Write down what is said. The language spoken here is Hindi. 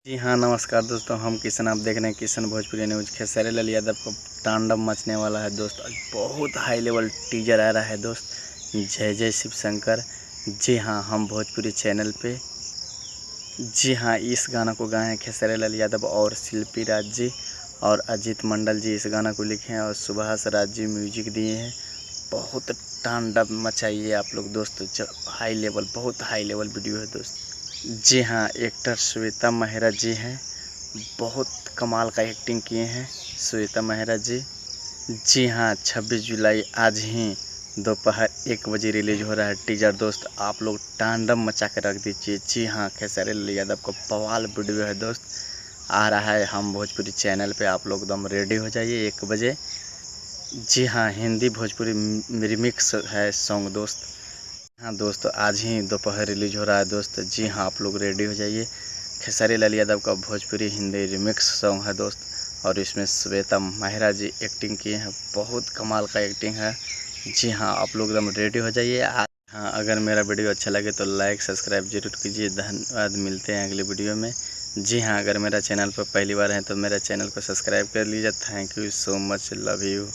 जी हाँ, नमस्कार दोस्तों। हम किशन, आप देख रहे हैं किशन भोजपुरी न्यूज़। खेसारी लाल यादव को तांडव मचने वाला है दोस्त। आज बहुत हाई लेवल टीजर आ रहा है दोस्त। जय जय शिव शंकर। जी हाँ, हम भोजपुरी चैनल पे। जी हाँ, इस गाना को गाए हैं खेसारी लाल यादव और शिल्पी राज जी और अजीत मंडल जी इस गाना को लिखे हैं और सुभाष राज जी म्यूजिक दिए हैं। बहुत तांडव मचाइए आप लोग दोस्त। हाई लेवल, बहुत हाई लेवल वीडियो है दोस्त। जी हाँ, एक्टर श्वेता मेहरा जी हैं। बहुत कमाल का एक्टिंग किए हैं श्वेता मेहरा जी। जी हाँ, 26 जुलाई आज ही दोपहर 1 बजे रिलीज हो रहा है टीजर दोस्त। आप लोग तांडव मचा के रख दीजिए। जी हाँ, खेसारी लाल यादव का बवाल वीडियो है दोस्त। आ रहा है हम भोजपुरी चैनल पे। आप लोग एकदम रेडी हो जाइए 1 बजे। जी हाँ, हिंदी भोजपुरी रिमिक्स है सॉन्ग दोस्त। हाँ दोस्तों, आज ही दोपहर रिलीज हो रहा है दोस्त। जी हाँ, आप लोग रेडी हो जाइए। खेसारी लाल यादव का भोजपुरी हिंदी रिमिक्स सॉन्ग है दोस्त और इसमें श्वेता मेहरा जी एक्टिंग किए हैं। बहुत कमाल का एक्टिंग है। जी हाँ, आप लोग एकदम रेडी हो जाइए। हाँ, अगर मेरा वीडियो अच्छा लगे तो लाइक सब्सक्राइब जरूर कीजिए। धन्यवाद, मिलते हैं अगले वीडियो में। जी हाँ, अगर मेरा चैनल पर पहली बार है तो मेरा चैनल को सब्सक्राइब कर लीजिए। Thank you so much, love you.